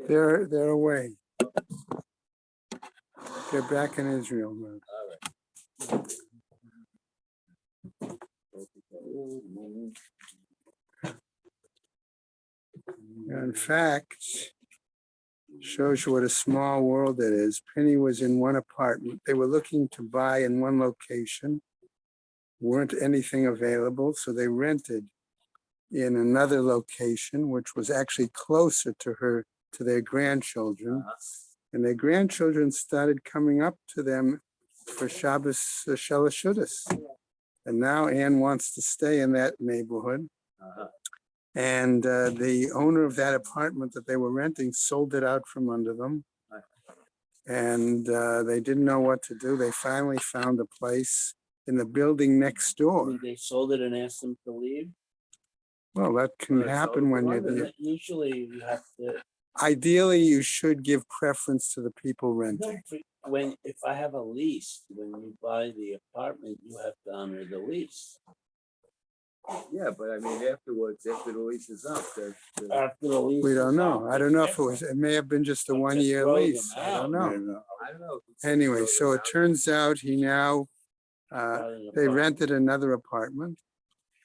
They're away. They're back in Israel now. In fact, shows you what a small world it is. Penny was in one apartment. They were looking to buy in one location. Weren't anything available, so they rented in another location, which was actually closer to their grandchildren. And their grandchildren started coming up to them for Shabbos Shalashudas. And now Anne wants to stay in that neighborhood. And the owner of that apartment that they were renting sold it out from under them. And they didn't know what to do. They finally found a place in the building next door. They sold it and asked them to leave. Well, that can happen when you're there. Usually you have to. Ideally, you should give preference to the people renting. If I have a lease, when you buy the apartment, you have to honor the lease. Yeah, but I mean, afterwards, after the lease is up, After the lease, We don't is know. up, I don't know if it's it may have been just a But just 1-year throw them lease. I don't out. know. I don't know. Anyway, so it turns out he now, different. they rented another apartment,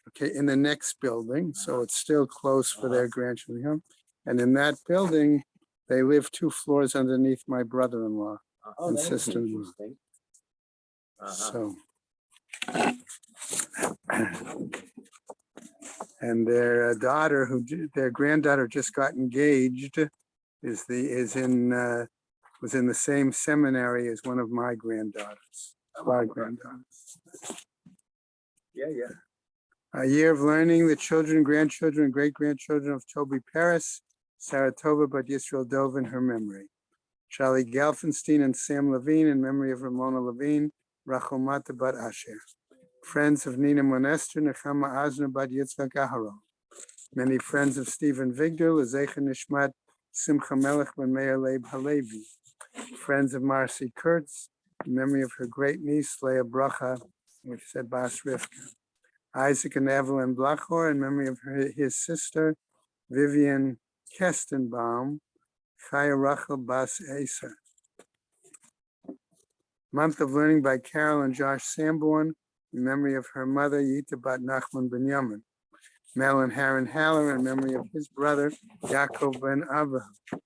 okay, in the next building. So it's still close for their grandchildren. And in that building, they live 2 floors underneath my brother-in-law Oh, and that's sister-in-law. interesting. So. And their daughter, their granddaughter just got engaged, was in the same seminary as one of my granddaughters. My granddaughters. Yeah. A year of learning, the children, grandchildren, and great-grandchildren of Toby Paris, Saratova Bat Yisrael Dov in her memory. Charlie Gelfenstein and Sam Levine in memory of Ramona Levine, Rachel Mata Bat Asher. Friends of Nina Monester, Nechama Azna Bat Yitzchak Aharon. Many friends of Stephen Vigdor, Lezecha Nishmat, Simcha Melech Ben Meir Leib Halevi. Friends of Marcy Kurtz, in memory of her great niece, Leah Bracha, which said Bas Rivka. Isaac and Evelyn Blachor, in memory of his sister, Vivian Kestenbaum, Chaya Rachel Bas Eser. Month of Learning by Carol and Josh Sanborn, in memory of her mother, Yita Bat Nachman Ben Yamin. Mel and Haran Haller, in memory of his brother, Yaakov Ben Avraham.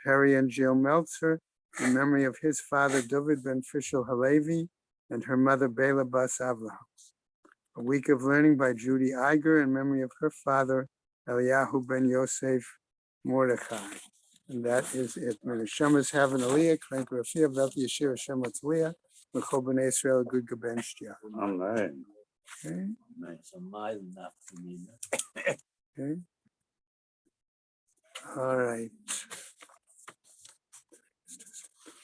Perry and Jill Meltzer, in memory of his father, David Ben Fishel Halevi, and her mother, Bela Bas Avraham. A week of learning by Judy Iger, in memory of her father, Eliyahu Ben Yosef Mordechai. And that is it. May the Shemas have an aliyah, Krank Rafia, Velti Yeshir, Hashem Latzliah, L'chol B'nai Israel, Good Gaben Shtia. Amen. Okay. Nice. A mile enough for me. Okay. All right.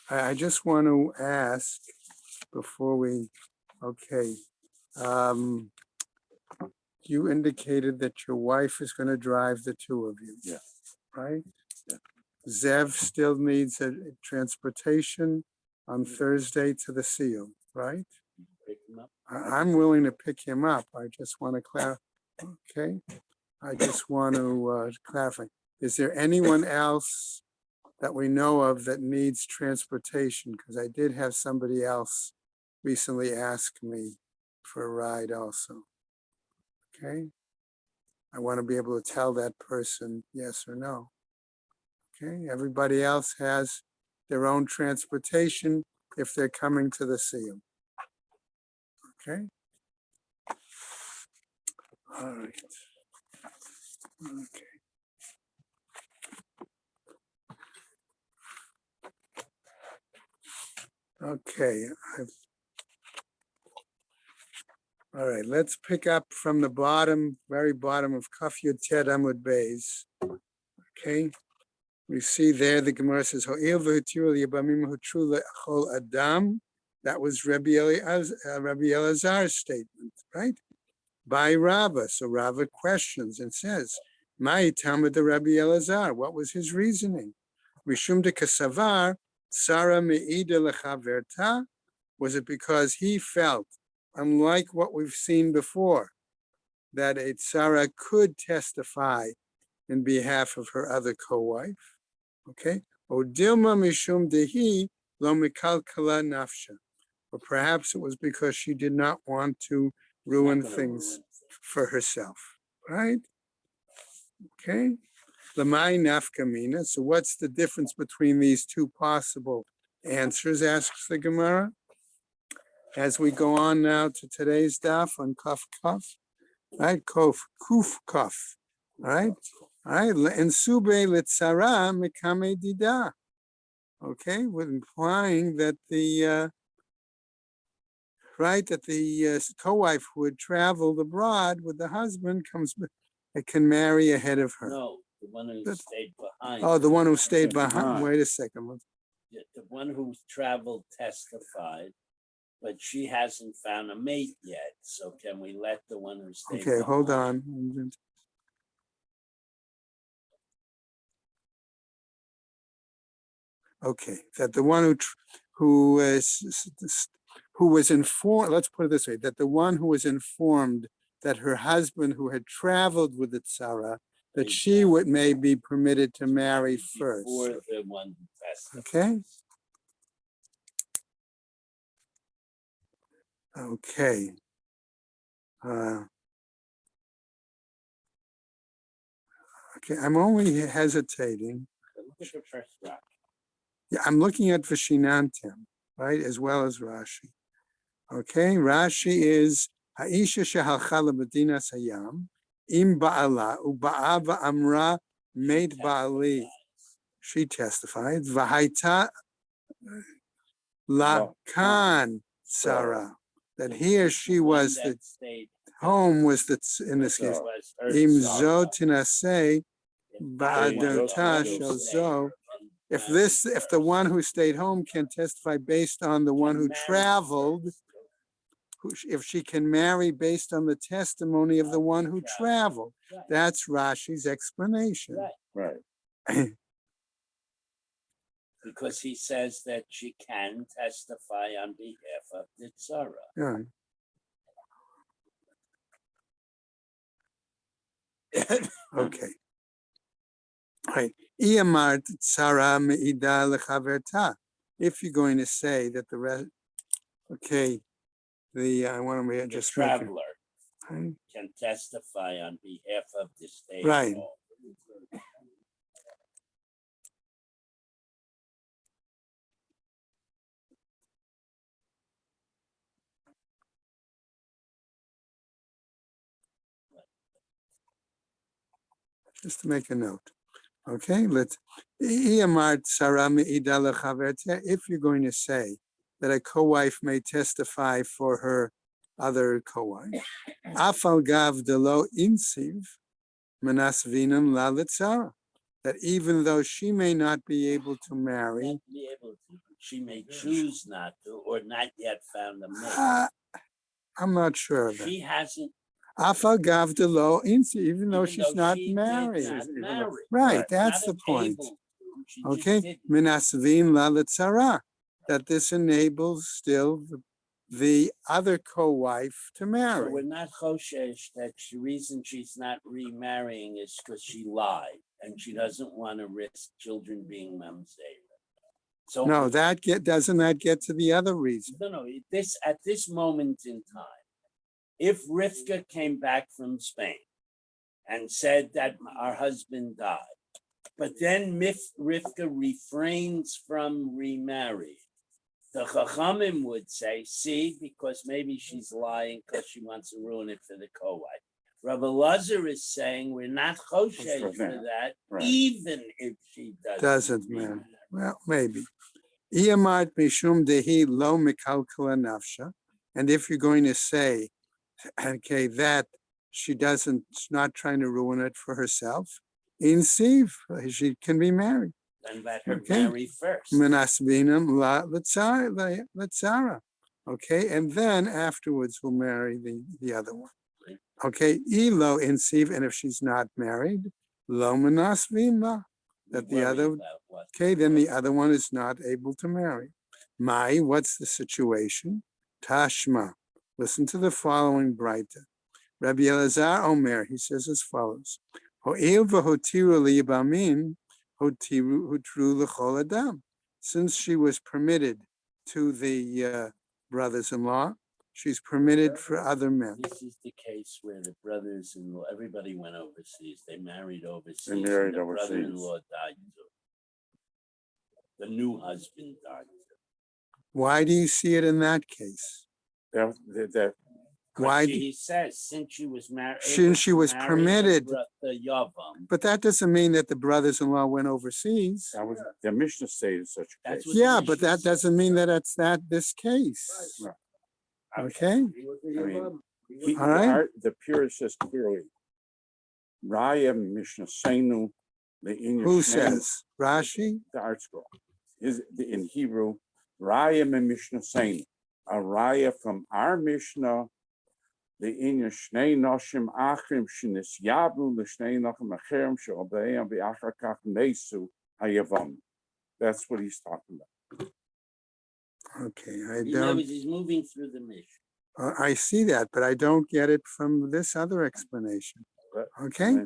I just want to ask before we, okay. You indicated that your wife is going to drive the 2 of you. Yeah. Right? Yeah. Zev still needs a transportation on Thursday to the seal, right? Pick them up. I'm willing to pick him up. I just want to clarify. Okay. I just want to clarify. Is there anyone else that we know of that needs transportation? Because I did have somebody else recently ask me for a ride also. Okay. I want to be able to tell that person yes or no. Okay. Everybody else has their own transportation if they're coming to the seal. Okay. All right. Okay. Okay. All right. Let's pick up from the bottom, very bottom of Kaf Yud Ted Amud Beis. Okay. We see there the Gemara says, "Ho'il v'hutiru liyabamim hutru le'chol adam." That was Rabbi Elazar's statement, right? By Rava. So Rava questions and says, "Mai tamid the Rabbi Elazar? What was his reasoning? Mishum de kasavar Sarah me'ida lechaverta." Was it because he felt, unlike what we've seen before, that a Sarah could testify in behalf of her other co-wife. Okay. O Dilma Mishum Dehi Lo Mikalkala Nafsha. Or perhaps it was because she did not want to ruin Not gonna things ruin. for herself. Right? Okay. Lamai nafkamina. So what's the difference between these two possible answers, asks the Gemara. As we go on now to today's daf on Kaf Kaf, right? Kof, Kuf Kaf, right? All right, and Sube Litzara Mikame Dida. Okay, with implying that the co-wife who had traveled abroad with the husband can marry ahead of her. No, the one who But- stayed behind. Oh, the one who stayed behind. Behind. Wait a second. The one who traveled testified, but she hasn't found a mate yet. So can we let the one who stayed Okay, hold behind- on. Okay, that the one who was informed, let's put it this way, that the one who was informed that her husband who had traveled with the tzara, that she may be permitted to marry first. Before the one who testified. Okay? Okay. Okay, I'm only hesitating. Look at the first rock. Yeah, I'm looking at Vashinantim, right, as well as Rashi. Okay, Rashi is Ha'isha shehalcha lebedina sayam im ba'ala u'ba'ava amra made ba'ali. She testified v'haita lakan tzara, that he or she was the home was the in this case im zotina say ba'adota shalzo. If the one who stayed home can testify based on the one who traveled, if she can marry based on the testimony of the one who traveled, that's Rashi's explanation. Right. Right. Because he says that she can testify on behalf of the tzara. Yeah. Okay. Right. Iyamart tzara me'ida lechaverta. If you're going to say that the rest, okay, I want to The just make it. traveler Right. can testify on behalf of the state. Right. Just to make a note. Okay, if you're going to say that a co-wife may testify for her other co-wife, afal gav delo insiv menasvinam la litzara, that even though she may not be able to marry, Not be able to. She may choose not to, or not yet found a mate. I'm not sure of that. She hasn't. Afal gav delo insiv, even though she's not she did married. not marry. Right, that's Not the point. able to, she just Okay, didn't. menasvin la litzara, that this enables still the other co-wife to So marry. we're not choshesh that the reason she's not remarrying is because she lied and she doesn't want to risk children being mamzeira. So No, doesn't that get to the other reason? no. At this moment in time, if Rivka came back from Spain and said that our husband died, but then Rivka refrains from remarrying, the Chachamim would say, see, because maybe she's lying because she wants to ruin it for the co-wife. Rabbi Lazar is saying we're not choshesh for that, Right. even if she Doesn't remarry. matter. Well, maybe. Iyamart mishum dehi lo mikalkala nafsha. And if you're going to say, okay, that she's not trying to ruin it for herself, insiv, she can be married. Then let her Okay. marry first. Menasbinam la litzara. Okay, and then afterwards we'll marry the other one. Okay, elo insiv, and if she's not married, lo menasbin la. That the Worry other, about what- okay, then the other one is not able to marry. Mai, what's the situation? Tashma. Listen to the following Braita. Rabbi Elazar Omer, he says as follows. Ho'il v'hotiru liyabamin, hutru l'chol adam. Since she was permitted to the brothers-in-law, she's permitted for other men. This is the case where the brothers-in-law, everybody went overseas. They married overseas. They married and the overseas. brother-in-law died too. The new husband died too. Why do you see it in that case? That Why? He says since she was married, Since she was permitted. the Yavam. But that doesn't mean that the brothers-in-law went overseas. was the Mishnah stated such a That's case. what- Yeah, but that doesn't mean that it's this case. Right. Okay? I mean, All right. The purist says clearly, Raya Mishnah Seinu, the English Who name, says? Rashi? the art scroll is in Hebrew, Raya Mishnah Seinu, a Raya from our Mishnah, the English Shnei Noshim Achrim Shinis Yabu, the Shnei Nochim Acherim Sheobeim Be'achakach Mesu Hayavam. That's what he's talking about. Okay, I In other don't. words, he's moving through the mission. I see that, but I don't get it from this other explanation. But- Okay?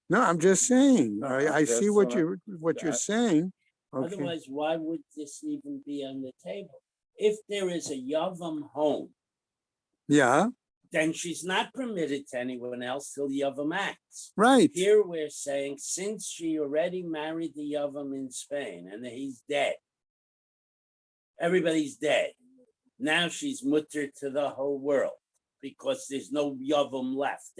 No, I'm just saying. No, I see that's what what you're saying. Okay. Otherwise, why would this even be on the table? If there is a Yavam home, Yeah, then she's not permitted to anyone else till Yavam acts. right. Here we're saying since she already married the Yavam in Spain and he's dead, everybody's dead. Now she's mutter to the whole world because there's no Yavam left.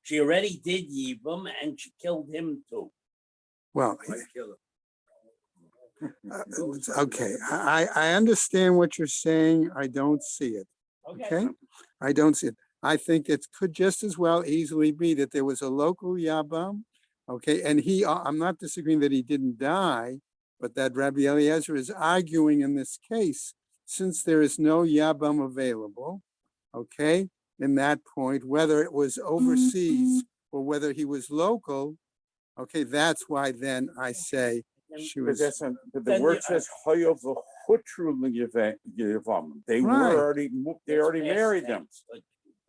She already did Yivam and she killed him too. Well, Why kill him? okay. I understand what you're saying. I don't see it. Okay? I don't see it. I think it could just as well easily be that there was a local Yabam, okay, and I'm not disagreeing that he didn't die, but that Rabbi Eliezer is arguing in this case, since there is no Yabam available, okay, in that point, whether it was overseas or whether he was local, okay, that's why then I say she But was, but the Then word you- says Hayav Chutru Yavam. They Right. were already they already married them.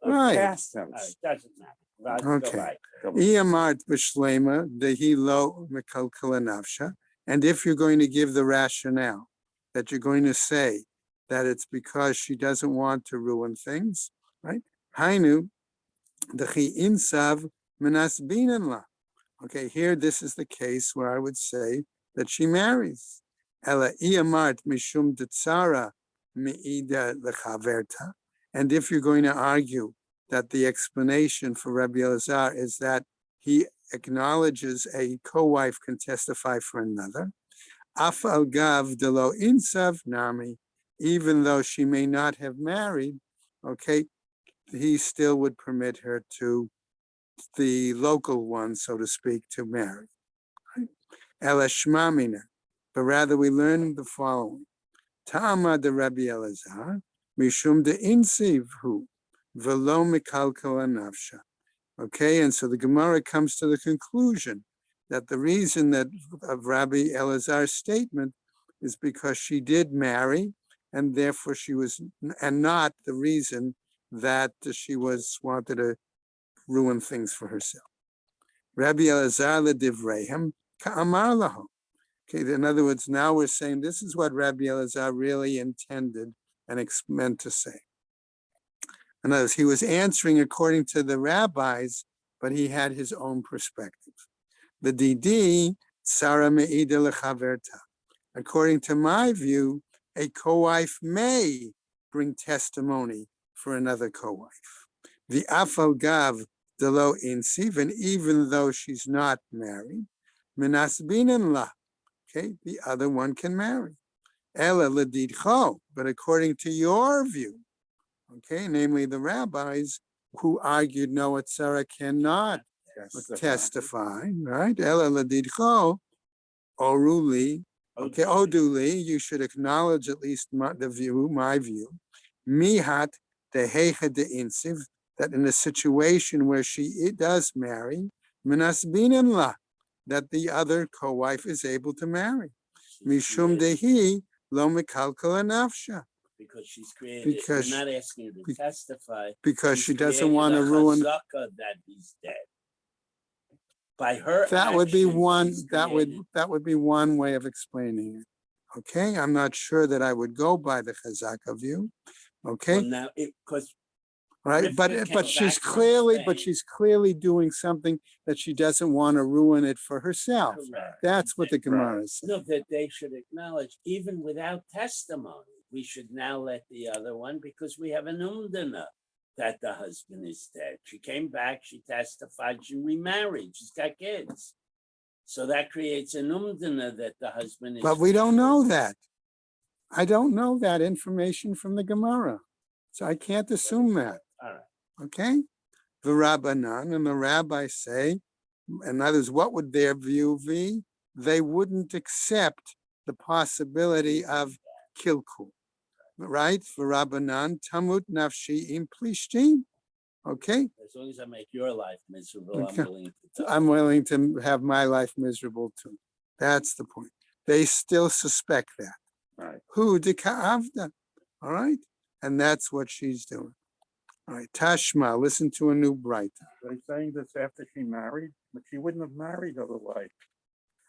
Right. Past All right, tense. doesn't matter. Go Okay. right. Iyamart b'shlema dehi lo mekalkala nafsha. And if you're going to give the rationale that you're going to say that it's because she doesn't want to ruin things, right? Hainu dechi insav menasbinin la. Okay, here this is the case where I would say that she marries. Ela iyamart mishum detzara meida lechaverta. And if you're going to argue that the explanation for Rabbi Elazar is that he acknowledges a co-wife can testify for another, af al gav de lo insav nami, even though she may not have married, okay, he still would permit her to, the local one, so to speak, to marry. Ela shmamina, but rather we learn the following. Ta'ama de Rabbi Elazar, mishum de insiv hu, velo mikalkala nafsha. Okay, and so the Gemara comes to the conclusion that the reason that of Rabbi Elazar's statement is because she did marry, and therefore she was, and not the reason that she wanted to ruin things for herself. Rabbi Elazar ledivrehem ka'amar lahu. Okay, in other words, now we're saying this is what Rabbi Elazar really intended and meant to say. In other words, he was answering according to the rabbis, but he had his own perspective. The Didi, Tsara Me'ida Lechaverta. According to my view, a co-wife may bring testimony for another co-wife. The Afal Gav Delo Insiv, and even though she's not married, Menasbinin La, okay, the other one can marry. Ela Ledidcho, but according to your view, okay, namely the rabbis who argued no, Sarah cannot testify, right? Ela ladidcho, oruli, okay, oduli, you should acknowledge at least my view, mihat dehecha de insiv, that in a situation where she does marry, minasbinin la, that the other co-wife is able to marry. Mishum dehi lo mikalkala nafsha. Because she's created. Because- We're not asking her to testify. Because She's she doesn't created want to a ruin. chazaka that he's dead. By her That would be action, one, she's that would created- be one way of explaining it. Okay, I'm not sure that I would go by the Chazaka view. Well, Okay, now, because right, Rivka came but she's back from clearly, Spain. doing something that she doesn't want to ruin it for herself. Correct. That's what the Gemara says. No, that they should acknowledge, even without testimony, we should now let the other one, because we have an umdana that the husband is dead. She came back, she testified, she remarried, she's got kids. So that creates an umdana that the husband is. But we don't know that. I don't know that information from the Gemara. So I can't assume that. All right. Okay? The Rabbanan and the rabbis say, in other words, what would their view be? They wouldn't accept the possibility of kilkul. Right? For Rabbanan, tamut nafshi im plishtim. Okay? As long as I make your life miserable, Okay. I'm willing to die. I'm willing to have my life miserable too. That's the point. They still suspect that. Right. Who deka'avda? All right? And that's what she's doing. All right, Tashma, listen to a new bright. They're saying this after she married, but she wouldn't have married otherwise.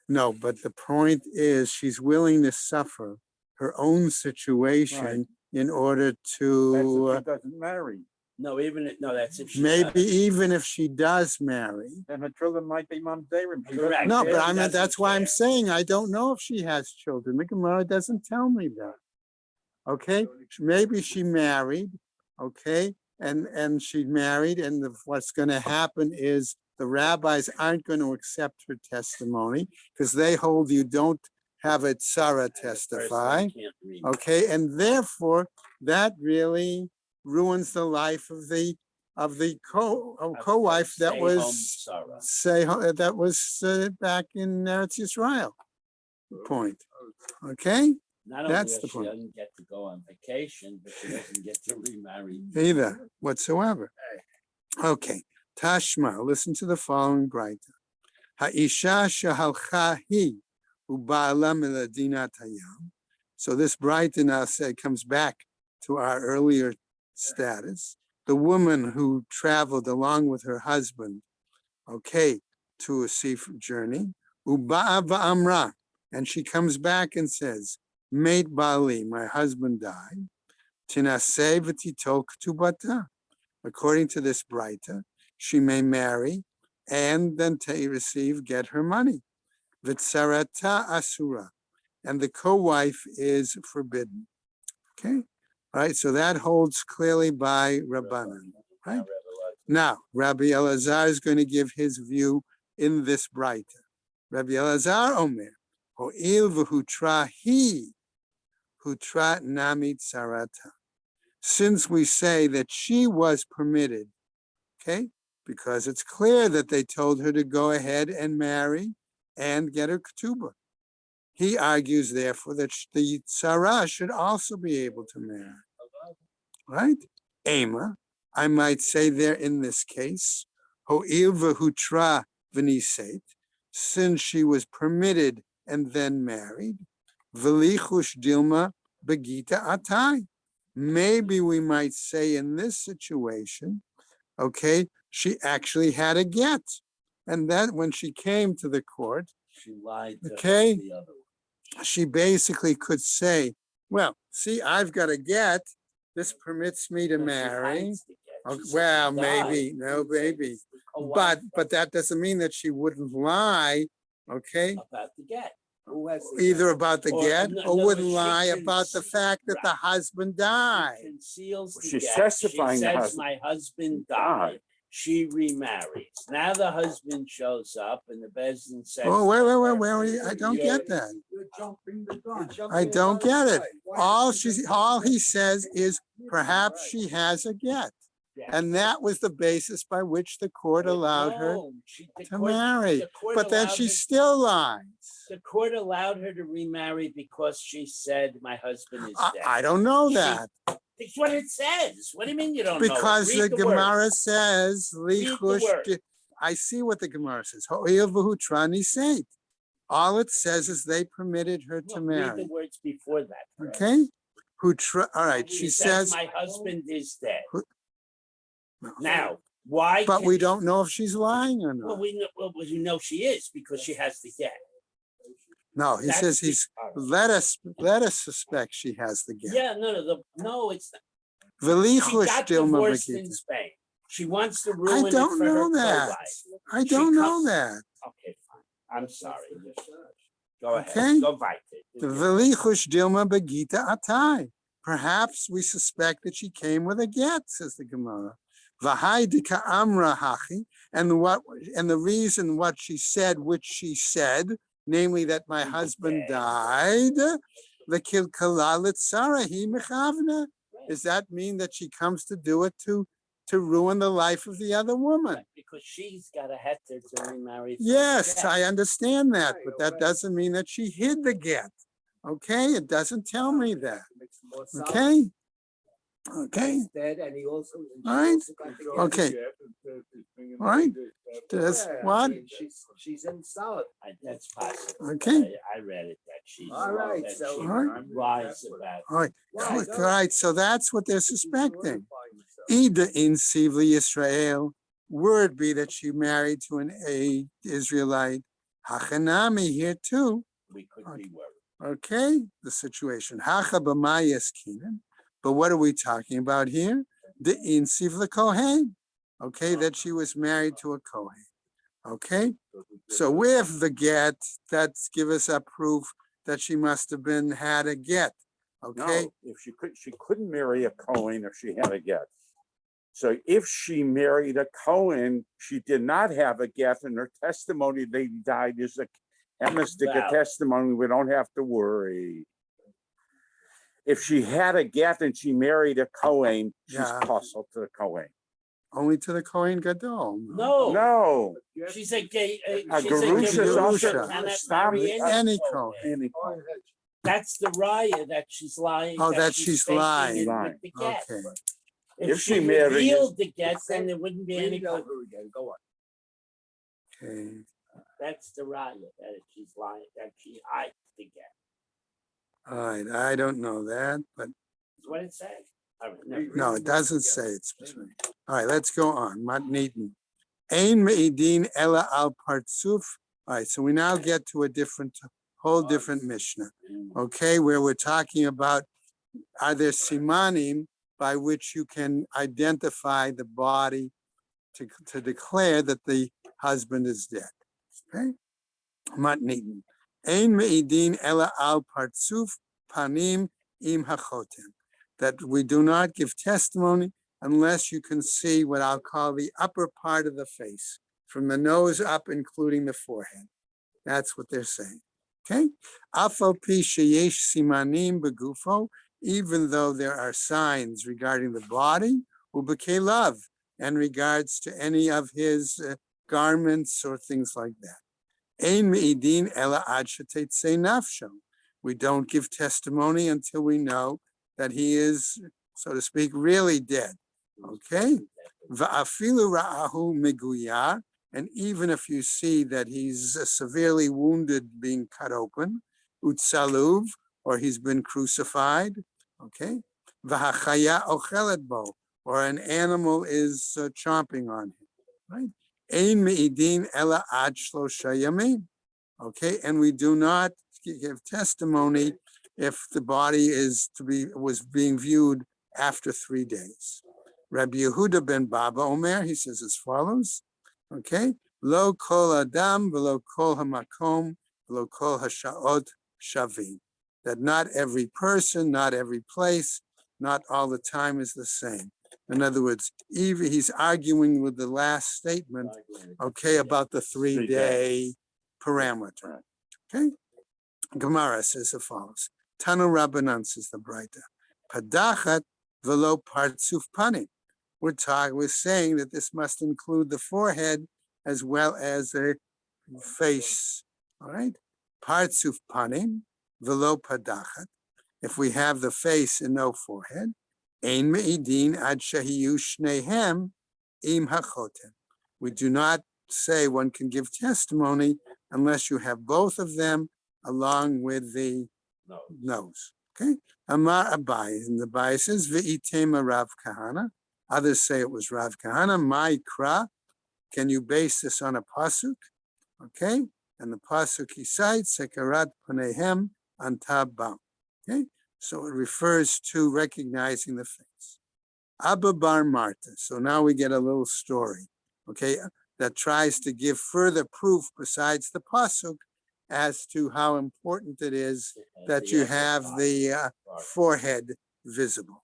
No, but the point is she's willing to suffer her own situation in order That's to if she doesn't marry. No, that's if she. maybe even if she does marry. Then her children might be mamzerim. She Correct. doesn't No, care. but She doesn't that's why I'm care. saying I don't know if she has children. The Gemara doesn't tell me that. Okay, maybe she married, okay, and she married, and what's going to happen is the rabbis aren't going to accept her testimony because they hold you don't have a tzara testify, okay, and therefore that really ruins the life of the co-wife that was back in Eretz Yisrael. Point. Okay. Not only That's does the she point. doesn't get to go on vacation, but she doesn't get to remarry. Either whatsoever. Okay. Tashma, listen to the following Braita. Ha'isha shahalcha hi u'ba'ala miladinat hayam. So this Braita now comes back to our earlier status. The woman who traveled along with her husband, okay, to a sea journey, uba'a va'amra, and she comes back and says, Mate Bali, my husband died. Tinaseh v'titol ketubata. According to this Braita, she may marry and then get her money. V'tsarata asura, and the co-wife is forbidden. Okay, all right. So that holds clearly by Rabbanan. Right now, Rabbi Elazar is going to give his view in this Braita. Rabbi Elazar Omer, Ho'il v'hutra hi. Hutra nami tsarata. Since we say that she was permitted, okay, because it's clear that they told her to go ahead and marry and get her ketubah. He argues, therefore, that the tzara should also be able to marry. Right? Ema, I might say there in this case, ho'il v'hutra v'niseit, since she was permitted and then married, V'lichush Dilma Begita Atai. Maybe we might say in this situation, okay, she actually had a get. And that when she came to the court, She lied to okay, the other one. she basically could say, well, see, I've got a get. This permits me to But she marry. hides the get. Okay, She says well, she died. maybe, no, maybe. Oh, wow. But that doesn't mean that she wouldn't lie, okay? About the get. Who has the Either get? about the Or, get in or other wouldn't words, she lie about the conce- fact that the Right. husband She died. conceals the She's get. testifying She the says, husband my husband died. She remarries. Now the husband shows up and the Bezdin says. Oh, wait, I don't get that. You're jumping the gun. I don't get it. All he says is perhaps she has a get. And that was the basis by which the court allowed her No, the to court- marry. the court But then allowed she her- still lies. The court allowed her to remarry because she said, my husband is dead. I don't know She- that. It's what it says. What do you mean you don't know? Because Read the the word. Gemara says, Read the "Lichush word. di-" I see what the Gemara says. "Ho'il v'hutra niseit." All it says is they permitted her to No, read marry. the words before that. Chris. Okay? Hutra, all right, She she says, says, my husband is dead. Who- Now, Why? But can we she- don't know if she's lying or Well, not. we know she is because she has the get. No, he That's says the- he's, all right. let us suspect she has the get. Yeah, no, it's not. She V'lichush got Dilma divorced Begita. in Spain. She wants to I ruin it don't for her know that. pro-life. I She don't know comes- that. Okay, fine. I'm sorry. Go ahead. Okay. Go weiter. V'lichush Dilma Begita Atai. Perhaps we suspect that she came with a get, says the Gemara. V'hai dika amra hachi. And the reason what she said, which she said, namely that my husband died, the kilkala litzara hi mechavna. Does that mean that she comes to do it to ruin the life of the other woman? Right, because she's got a heter to remarry. from Yes, the get. I understand that, but that doesn't mean that she hid the get. Okay, it doesn't tell me that. Makes more solid. Okay, okay, He's dead, and he also. and she All right. also got the get. okay. All right. That's Yeah, I what? mean, she's in solid. That's possible. Okay. I read it that she's. All right, that so- she All right. lies about. All right, Right. all right. So that's what they're suspecting. Ida in Sivli Israel. Word be that she married to a Israelite. Hachanami here too. We could Okay. be worried. Okay, the situation. Hacha b'mayas kinan. But what are we talking about here? The insiv Kohen. Okay, that she was married to a Kohen. Okay, so with the get, that's give us a proof that she must have had a get. Okay, No, if she couldn't marry a Cohen if she had a get. So if she married a Cohen, she did not have a get, and her testimony they died is a hemistic Valid. testimony. We don't have to worry. If she had a get and she married a Cohen, she's Yeah. puzzled to the Cohen. only to the Kohen Gadol. No, No, she's a gay. A She's a Gerusha gay is also- cannot stop marry it. Any Kohen. Kohen. any Cohen. That's the raya that she's lying. Oh, that she's faking lying. it Lying. with the get. Okay, If If she she married- revealed the get, then there wouldn't be Read any. it over again, go on. okay. That's the raya that she's lying. That she hides the get. All right, I don't know that, but That's what it says. All right, never no, mind. it doesn't say it's specific. All right, let's go on. Matnitin. Ein meidin ella al partsuf. All right, so we now get to a whole different Mishnah. Okay, where we're talking about, are there simanim by which you can identify the body to declare that the husband is dead? Okay, matnitin. Ein meidin ella al partsuf panim im hachotem. That we do not give testimony unless you can see what I'll call the upper part of the face, from the nose up, including the forehead. That's what they're saying. Okay? Afal pi sheyesh simanim begufo, even though there are signs regarding the body, ubekelav, and regards to any of his garments or things like that. Ein meidin ela ad shetetzei nafsho. We don't give testimony until we know that he is, so to speak, really dead. Okay? Va'afilu ra'ahu meguyar, and even if you see that he's severely wounded, being cut open, utsaluv, or he's been crucified, okay? V'hachaya ochelet bo, or an animal is chomping on him, right? Ein meidin ela ad shlosha yamin. Okay, and we do not give testimony if the body was being viewed after 3 days. Rabbi Yehuda ben Baba Omer, he says as follows, okay, lo kol adam v'lo kol hamakom v'lo kol hashaot shavim, that not every person, not every place, not all the time is the same. In other words, even he's arguing with the last statement, okay, about the 3-day parameter. Okay, Gemara says as follows: Tanu Rabbanan, says the Braita, Padachat velo partsuf panim. We're saying that this must include the forehead as well as the face. All right, partsuf panim velo padachat. If we have the face and no forehead, ein meidin ad shahiyu shnehem im hachotem. We do not say one can give testimony unless you have both of them along with the nose. Okay. Amar Abai, and the Abai says, Ve'itema Rav Kahana, Others say it was Rav Kahana. Ma'ikra. Can you base this on a pasuk? Okay, and the pasuk he cites, Sekarat Panehem Antabam. Okay, so it refers to recognizing the face. Abba Bar Marta. So now we get a little story, okay, that tries to give further proof besides the pasuk as to how important it is that you have the forehead visible.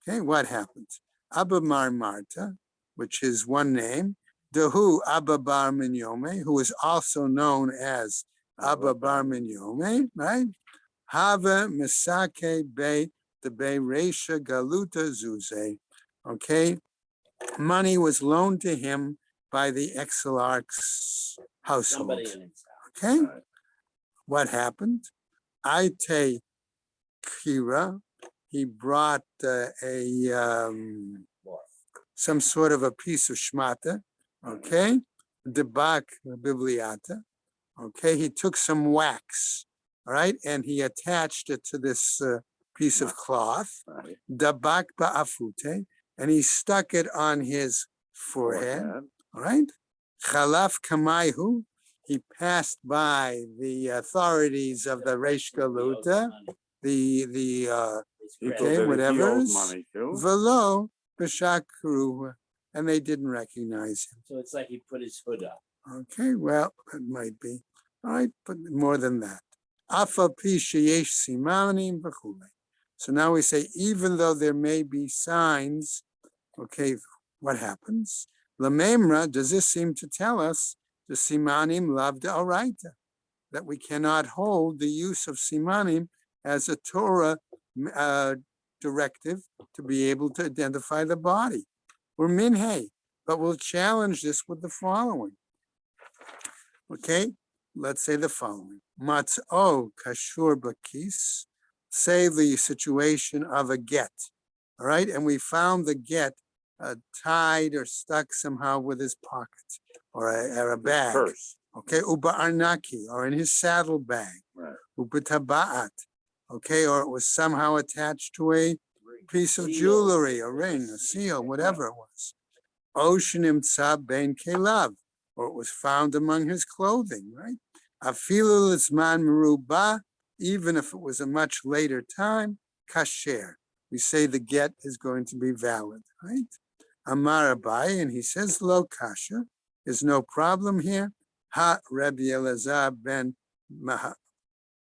Okay, what happens? Abba Bar Marta, which is one name, Dahu Abba Bar Minyome, who is also known as Abba Bar Minyome, right? Hava Misake Be the Be Resha Galuta Zuze. Okay, money was loaned to him by the exilarch's household. Somebody in his house. Okay, Right. what happened? Aite Kira, he brought some sort of a piece of shmata. Okay, debak bibliata. Okay, he took some wax, all right, and he attached it to this piece of cloth, Right. dabak ba'afute, and he stuck it on his forehead, all right. Chalaf kamaihu, he passed by the authorities of the Reish Galuta, the People okay, that he whatever, owed money to. velo b'shakru, and they didn't recognize him. So it's like he put his hood up. Okay, well, it might be. All right, but more than that. Afa pi sheyesh simanim v'chule. So now we say, even though there may be signs, okay, what happens? Lamemra, does this seem to tell us the simanim lav de'oraita, that we cannot hold the use of simanim as a Torah directive to be able to identify the body? Or minhei, but we'll challenge this with the following. Okay, let's say the following. Matz'o kashur bakis, say the situation of a get, all right? And we found the get tied or stuck somehow with his pocket or a bag. Purse. Okay, uba arnaki, or in his saddle bag. Right. Uba tabaat, okay, or it was somehow attached to a piece of Seal. jewelry, a ring, a seal, whatever it was. Oceanim tzab ben kelav, or it was found among his clothing, right? Afilu litzman meruba, even if it was a much later time, kasher. We say the get is going to be valid, right? Amar Abai, and he says lo kasha, there's no problem here. Ha Rabbi Elazar ben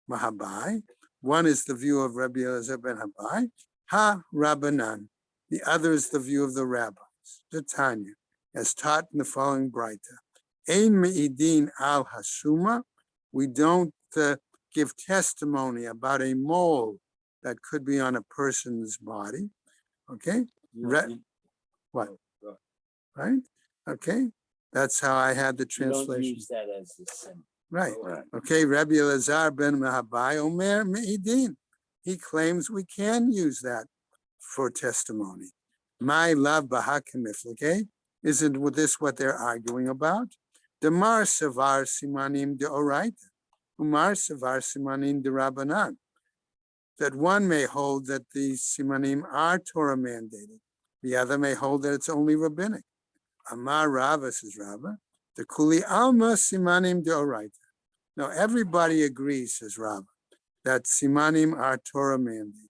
Mahabai. One is the view of Rabbi Elazar ben Habai. Ha Rabbanan. The other is the view of the rabbis, the Tanya, as taught in the following Braita. Ein me'idin al hasuma. We don't give testimony about a mole that could be on a person's body. Okay, what? Right? Okay, that's how I had the You don't translation. use that as the symbol. Right. Right. Okay, Rabbi Elazar ben Mahabai Omer Me'idin. He claims we can use that for testimony. My love bahakimiflike. Isn't this what they're arguing about? Demar savar simanim de oraita. Umar savar simanim de rabbanan. That one may hold that the simanim are Torah mandated. The other may hold that it's only rabbinic. Amar Rava, says Rava, the kuli alma simanim de oraita. Now everybody agrees, says Rava, that simanim are Torah mandated.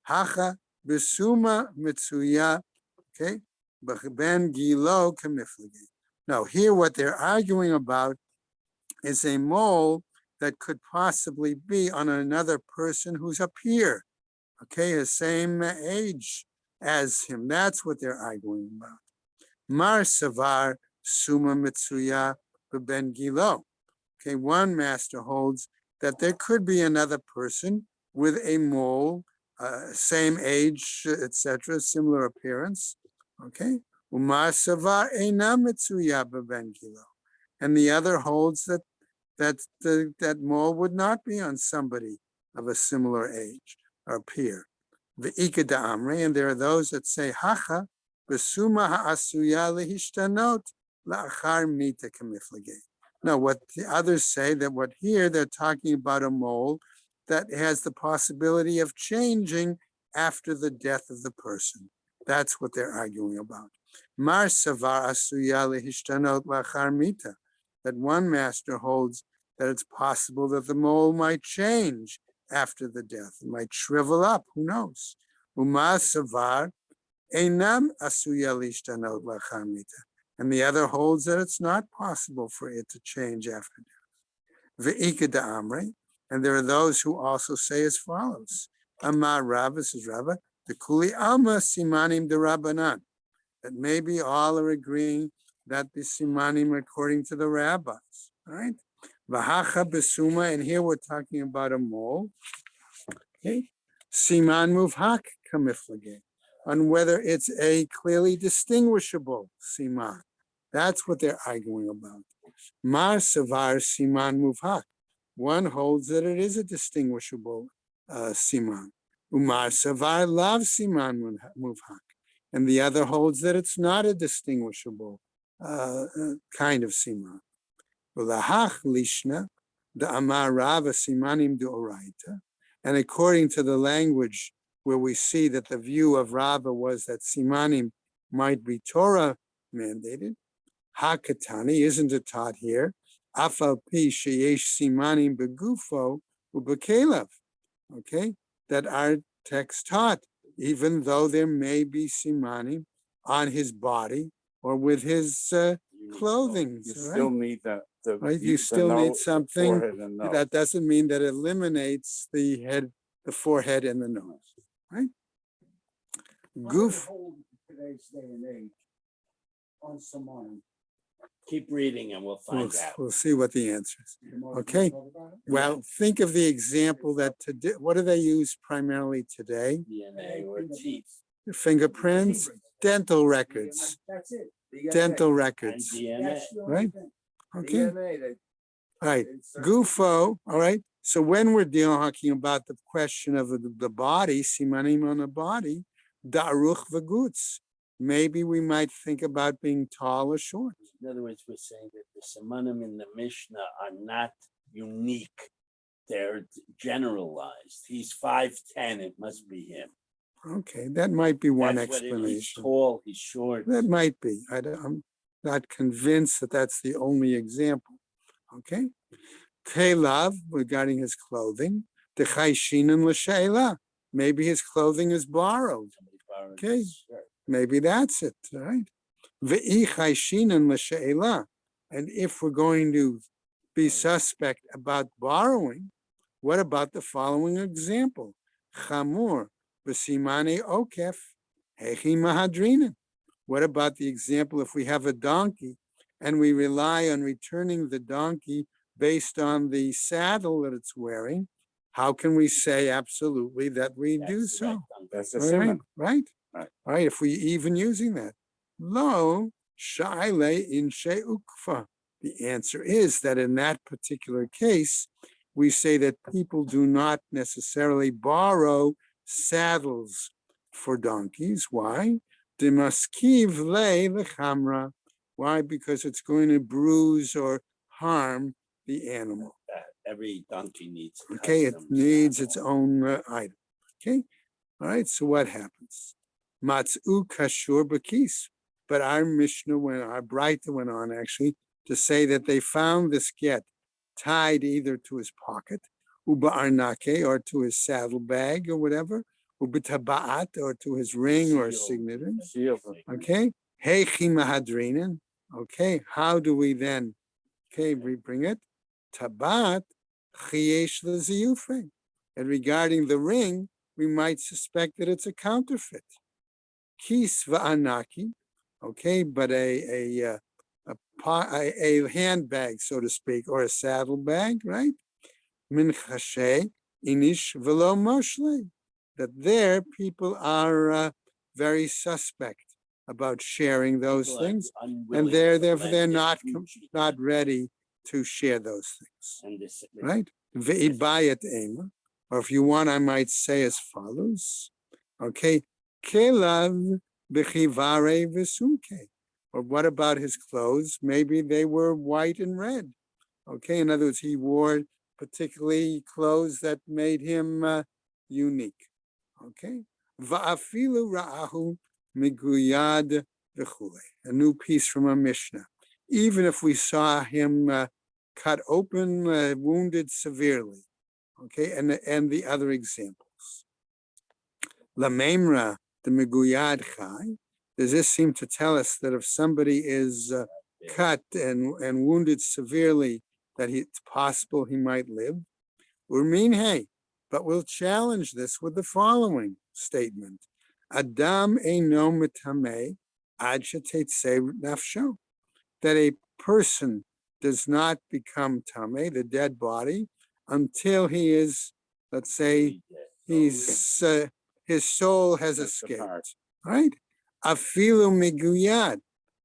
Hacha besuma mitsuya, okay, ben gilo kamiflagi. Now here what they're arguing about is a mole that could possibly be on another person who's a peer, okay, the same age as him. That's what they're arguing about. Mar savar suma mitsuya ben gilo. Okay, one master holds that there could be another person with a mole, same age, etc., similar appearance. Okay, umar savar eina mitsuya ben gilo, and the other holds that mole would not be on somebody of a similar age or peer. V'ika da'amri, and there are those that say hacha besuma ha'asuya lehishtanot la'achar mita kamiflagei. No, what the others say that what here they're talking about a mole that has the possibility of changing after the death of the person. That's what they're arguing about. Mar savar asuya lehishtanot lachar mita. That one master holds that it's possible that the mole might change after the death. It might shrivel up. Who knows? Uma savar einam asuya lehishtanot lachar mita. And the other holds that it's not possible for it to change after death. Ve'ika da'amre. And there are those who also say as follows. Amar Rava, says Rava, the kuli alma simanim de rabbanan. That maybe all are agreeing that the simanim are according to the rabbis. All right? Vahacha besuma, and here we're talking about a mole. Okay? Siman muvhak kamiflage. On whether it's a clearly distinguishable siman. That's what they're arguing about. Mar savar siman muvhak. One holds that it is a distinguishable siman. Umar savar lav siman muvhak. And the other holds that it's not a distinguishable kind of siman. Ulahach lishna, the amar rava simanim deoraita. And according to the language where we see that the view of Rava was that simanim might be Torah mandated, hakatani, isn't it taught here? Afal pi sheyesh simanim begufo ubekelev. Okay, that our text taught, even though there may be simanim on his body or with his clothing. You right? still need the Right, you the still need nose, the something forehead and nose. that doesn't mean that it eliminates the head, the forehead, and the nose. Right? Goof. Today's day and age on Saman. Keep reading and we'll find out. We'll see what the answer is. Okay. Well, think of the example that today. What do they use primarily today? DNA or teeth Fingerprints, dental records, That's it. dental and records. DNA. That's the only Right? thing. Okay. DNA, All right. insert- Gufo, all right. So when we're talking about the question of the body, simanim on the body, daruch v'gutz, maybe we might think about being tall or short. In other words, we're saying that the Simonim in the Mishnah are not unique. They're generalized. He's 5'10", it must be him. Okay, that might be one That's what it is. He's explanation. tall, he's short. That might be. I'm not convinced that that's the only example. Okay. Kelav, regarding his clothing, the chayshinan l'sheila. Maybe his clothing is borrowed. Somebody borrowed Okay. his shirt. Maybe that's it, right? Ve'i chayshinan l'sheila. And if we're going to be suspect about borrowing, what about the following example? Chamur b'simane okef hechi mahadrinan. What about the example if we have a donkey and we rely on returning the donkey based on the saddle that it's wearing? How can we say absolutely that we do That's the so? rectangle. That's a All right, simon. right? Right. All right, if we even using that. Lo shaile in ukfa. The answer is that in that particular case, we say that people do not necessarily borrow saddles for donkeys. Why? Demaskiv le lechamra. Why? Because it's going to bruise or harm the animal. Every donkey needs. a Okay, it custom needs saddle. its own item. Okay, all right. So what happens? Matzu kashur bakis. But our Mishnah went, our Braita went on actually to say that they found this get tied either to his pocket, uba arnake, or to his saddle bag or whatever, uba tabaat, or to his ring or Seal. signature. Seal. Okay, hey chimahadrinin. Okay, how do we then? Okay, we bring it. Tabat chiesh leziyufe. And regarding the ring, we might suspect that it's a counterfeit. Kis va'anaki. Okay, but a handbag, so to speak, or a saddle bag, right? Min chashe inish velo moshle. That there people are very suspect about sharing those People are things, unwilling and they're to therefore let they're this not Gucci not ready to share those things, and this, right? Ve'ibayat ema, or if you want, I might say as follows. Okay, kelav b'chivare v'sumke. Or what about his clothes? Maybe they were white and red. Okay, in other words, he wore particularly clothes that made him unique. Okay, va'afilu ra'ahu miguyad v'chule, a new piece from a Mishnah. Even if we saw him cut open, wounded severely, okay, and the other examples. Lamemra, the miguyad chai, does this seem to tell us that if somebody is cut and wounded severely, that it's possible he might live? Urminhe, but we'll challenge this with the following statement. Adam eino mitame ad shetetzeh nafsho, that a person does not become tame, the dead body, until he is, let's say, he's his soul has escaped, right? Afilu miguyad,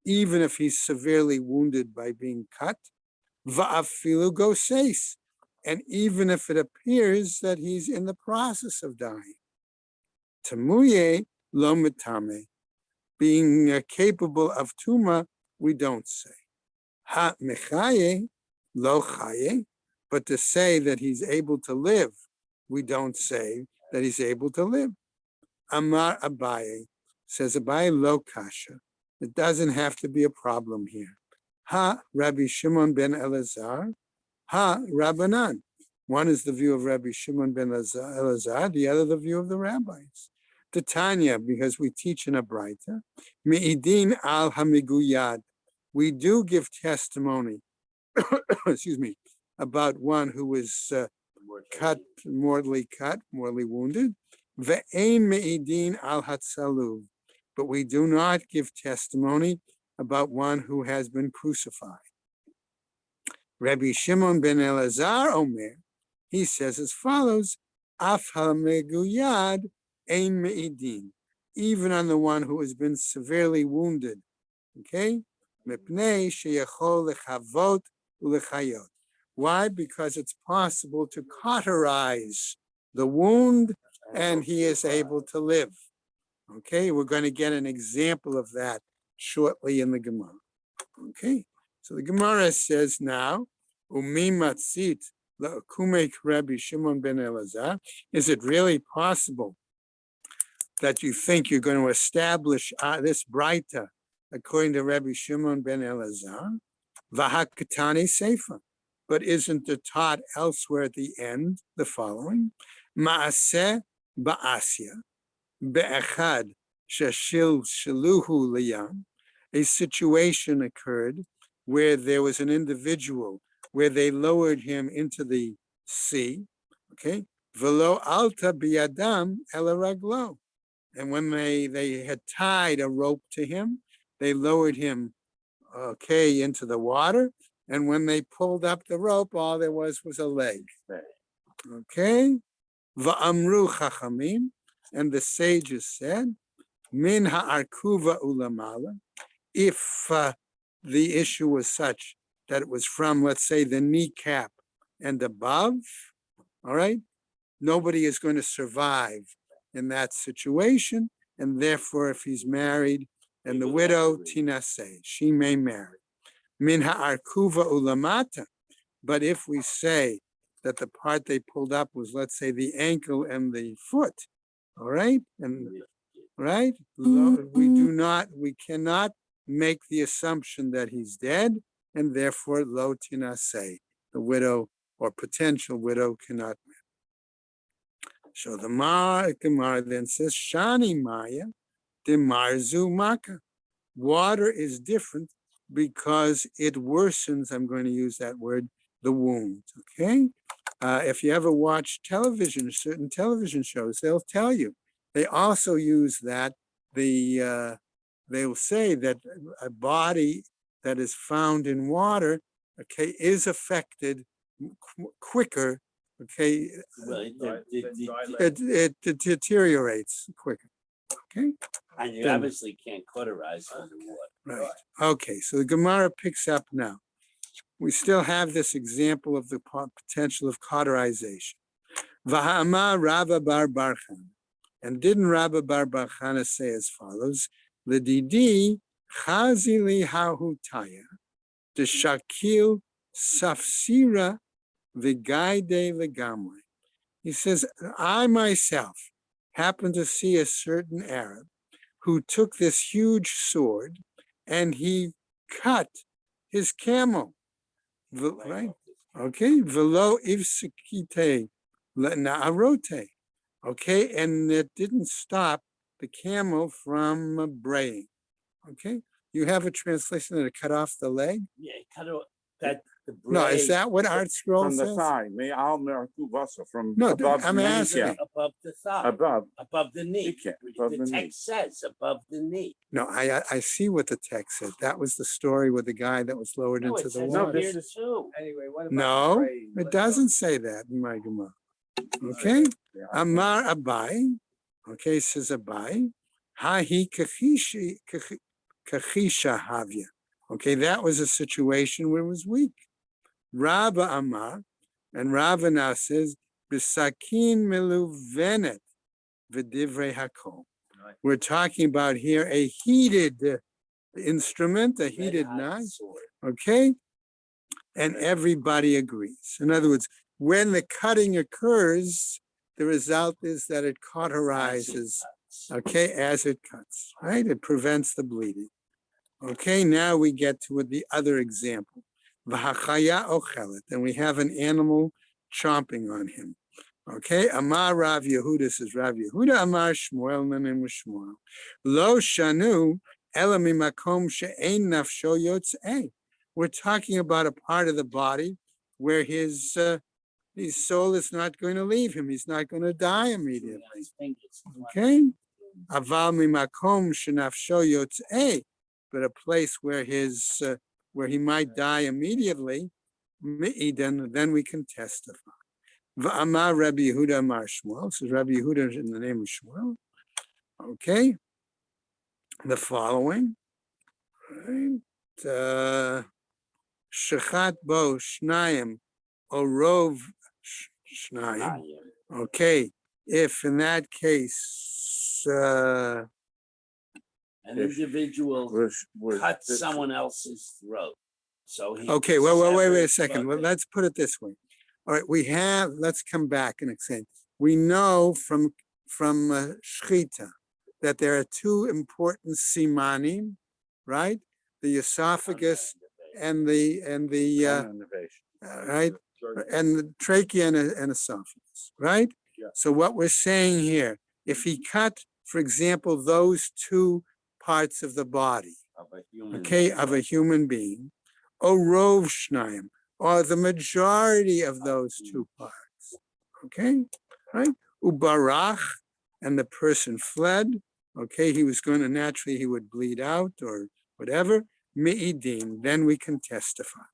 even if he's severely wounded by being cut, va'afilu goses, and even if it appears that he's in the process of dying. Tamuye lo mitame, being capable of tuma, we don't say. Ha mechaye lo chaye, but to say that he's able to live, we don't say that he's able to live. Amar Abaye, says Abaye lo kasha. It doesn't have to be a problem here. Ha Rabbi Shimon ben Elazar, ha Rabbanan. One is the view of Rabbi Shimon ben Elazar, the other the view of the rabbis. The Tanya, because we teach in a Braita, Me'idin al hamiguyad. We do give testimony, excuse me, about one who was mortally wounded. Ve'ein me'idin al hatzaluv. But we do not give testimony about one who has been crucified. Rabbi Shimon ben Elazar Omer, he says as follows, Af ha-meguyad ein me'idin, even on the one who has been severely wounded, okay? Mipnei sheyachol lechavot ulechayot. Why? Because it's possible to cauterize the wound and he is able to live. Okay, we're going to get an example of that shortly in the Gemara. Okay, so the Gemara says now, Umi matzit la'akumek Rabbi Shimon ben Elazar. Is it really possible that you think you're going to establish this Braita according to Rabbi Shimon ben Elazar? V'hakatani seifa. But isn't it taught elsewhere at the end the following? Ma'aseh ba'asya. Be'echad shashil shaluhu liyam, a situation occurred where there was an individual where they lowered him into the sea, okay? Velo alta biyadam ela raglo, and when they had tied a rope to him, they lowered him, okay, into the water, and when they pulled up the rope, all there was a leg, okay? Va'amru chachamim, and the sages said, Min ha'arkuva ulamala, if the issue was such that it was from, let's say, the kneecap and above, all right, nobody is going to survive in that situation, and therefore, if he's married, and the widow, tinaseh, she may marry. Min ha'arkuva ulamata, but if we say that the part they pulled up was, let's say, the ankle and the foot, all right, and right, we cannot make the assumption that he's dead, and therefore lo tinaseh, the widow or potential widow cannot marry. So the Gemara then says, Shani Maya de Marzu Maka. Water is different because it worsens, I'm going to use that word, the wound, okay? If you ever watch television, certain television shows, they'll tell you. They also use that, they'll say that a body that is found in water, okay, is affected quicker, okay? Well, It deteriorates quicker, okay? and you obviously can't cauterize underwater. Right, okay, so the Gemara picks up now. We still have this example of the potential of cauterization. Vahama Rabba bar Barchan. And didn't Rabba bar Barchana say as follows? L'didi chazili hahutaya, de shakil safsira v'gaide legamre. He says, I myself happen to see a certain Arab who took this huge sword and he cut his camel, right? Okay, velo ivsikite na'arote. Okay, and it didn't stop the camel from braying. Okay, you have a translation that it cut off the leg. Yeah, cut off that the No, is braid that what Art Scroll From the says? thigh, from No, above I'm the asking. knee. above the thigh, Above. above the knee. Yeah, above The the knee. text says above the knee. No, I see what the text said. That was the story with the guy that was lowered No, into it the says No, water. it this here is- too. Anyway, what about No, praying? it Let's go. doesn't say that in my Gemara. Okay, Yeah, Amar Abai. Okay, says Abai. Hahi kachisha havya. Okay, that was a situation where it was weak. Rabba Amar, and Rabba now says, Bisakin miluvenet v'divrei hakol. Right. We're talking about here a heated instrument, a heated Red-hot knife, sword. okay? And everybody agrees. In other words, when the cutting occurs, the result is that it cauterizes, okay, as it cuts, right? It prevents the bleeding. Okay, now we get to the other example. V'hachaya ochelet, and we have an animal chomping on him. Okay, Amar Rav Yehuda, says Rav Yehuda, Amar Shmuel, the name was Shmuel. Lo shanu ela mimakom she'ein nafsho yotzei. We're talking about a part of the body where his soul is not going to leave him. He's not going to die immediately. His fingers. Okay, aval mimakom shenafsho yotzei, but a place where where he might die immediately, then we can testify. V'amar Rabbi Yehuda Amar Shmuel. So Rabbi Yehuda in the name of Shmuel. Okay. The following. Right. Shechat bo shnayim orov shnayim. Okay. If in that case, An individual was cut someone else's throat. So he okay, well, wait a severed second. Well, throat. let's put it this way. All right, let's come back and explain. We know from Shchita that there are two important simanim, right? The esophagus and the right, and the trachea and esophagus, right? Yeah. So what we're saying here, if he cut, for example, those two parts of the body, Of a human okay, of a human being, or rov shnayim, or the majority of those two parts, okay, right? Ubarach, and the person fled, okay, he was going to naturally, he would bleed out or whatever, me'idin, then we can testify.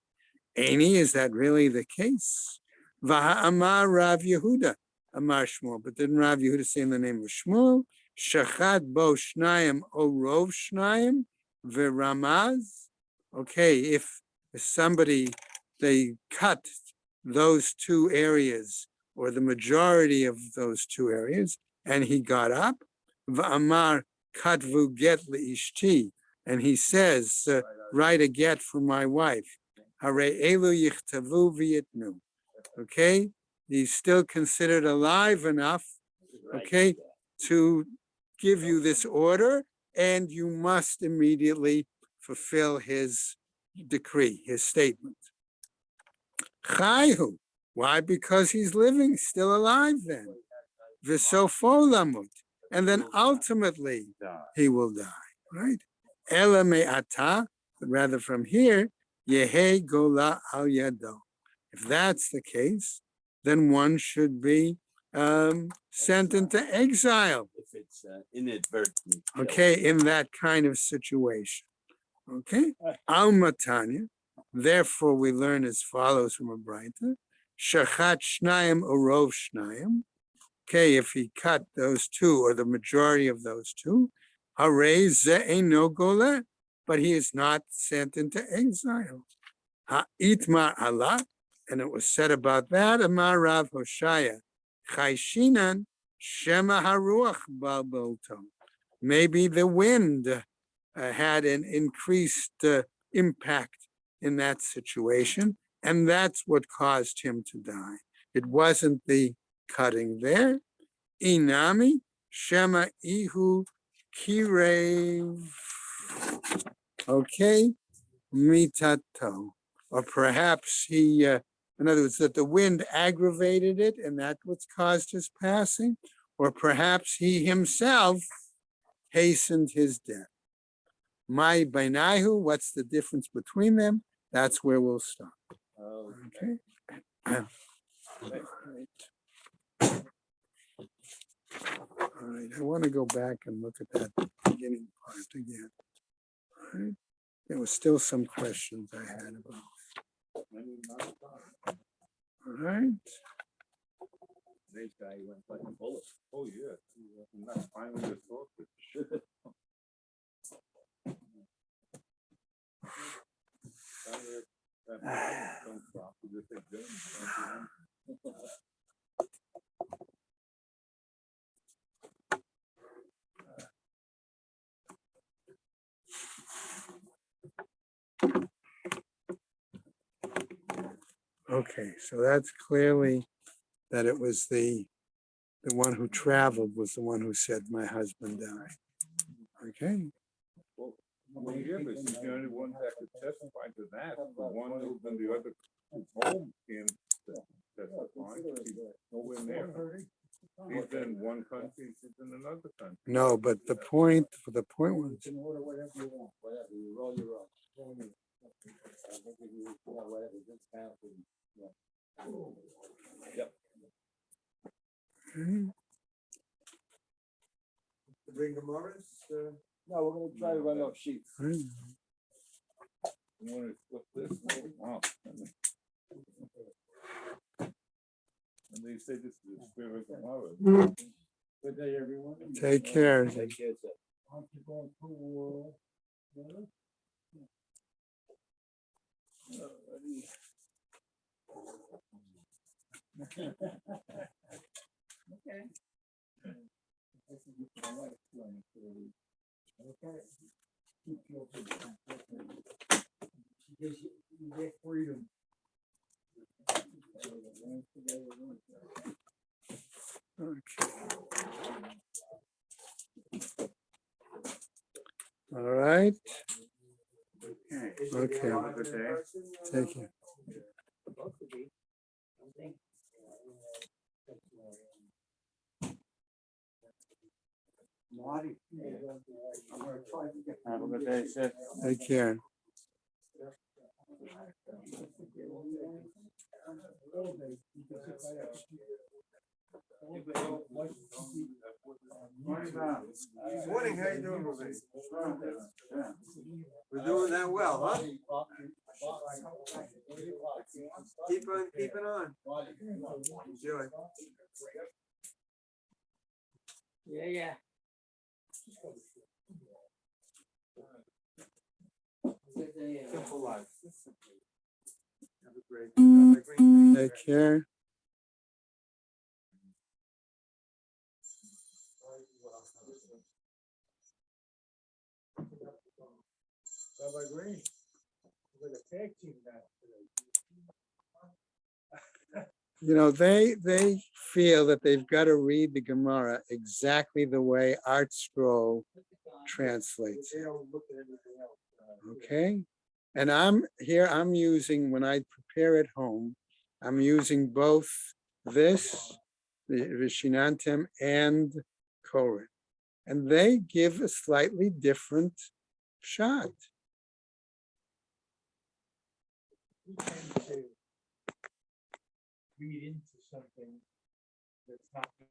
Aini, is that really the case? V'ha'amar Rav Yehuda, Amar Shmuel, but didn't Rav Yehuda say in the name of Shmuel, Shachat bo shnayim o rov shnayim v'ramaz? Okay, if somebody, they cut those two areas or the majority of those two areas, and he got up, v'amar katvu get le'ishti, and he says, write a get for my wife. Hare elu yichtavu v'yitnu. Okay, he's still considered alive enough, okay, to give you this order, and you must immediately fulfill his decree, his statement. Chayhu. Why? Because he's living, still alive then. V'sofo lamut. And then ultimately he will die, right? Ela me'ata, but rather from here, yehe gola al yado. If that's the case, then one should be sent into exile. If it's inadvertent. Okay, in that kind of situation. Okay, al matanya. Therefore, we learn as follows from a Braita: Shachat shnayim urov shnayim. Okay, if he cut those two or the majority of those two, harei ze eino gola, but he is not sent into exile. Ha'itmar Allah, and it was said about that, Amar Rav Hoshaya, Chayshinan shema haruach balbolto. Maybe the wind had an increased impact in that situation, and that's what caused him to die. It wasn't the cutting there. Inami shema ihu Kirev. Okay, mitato. Or perhaps he, in other words, that the wind aggravated it and that what's caused his passing. Or perhaps he himself hastened his death. My bainahu, what's the difference between them? That's where we'll stop. Okay. All right, I want to go back and look at that beginning part again. All right. There was still some questions I had about. All right. This guy went like a bullet. Oh, yeah. I'm not finally the sausage. Don't stop with this thing, don't you? Okay, so that's clearly that it was the one who traveled was the one who said my husband died. Okay, Well, yeah, but she's the only one that could testify to that. The one who's in the other home can't testify. She's nowhere near her. He's in one country, she's in another country. no, but the point was, You can order whatever you want, whatever, you roll your own. Whatever, discount and, yeah. Yep. okay, To bring the Morris, no, we're gonna try to run off sheets. all right. You wanna flip this? Oh, wow. And they say this is the spirit of tomorrow. Good day, everyone. Take care. Take care, sir. Aren't you going to, okay. Okay. Keep your freedom. You get freedom. Okay. All right. Okay. Have a good day. Take care. Marty, I'm gonna try to get. Have a good day, sir. Take care. Morning, how you doing, Ruben? We're doing that well, huh? Keep on keeping on. Enjoy. Yeah. Simple life. Have a great day. Take care. Bye-bye, Green. We're the tag team now. You know, they feel that they've got to read the Gemara exactly the way Art Scroll translates They it. don't look at anything else. Okay, and I'm using, when I prepare at home, I'm using both this, the Vishinantim and Koren, and they give a slightly different shot. We tend to read into something that's not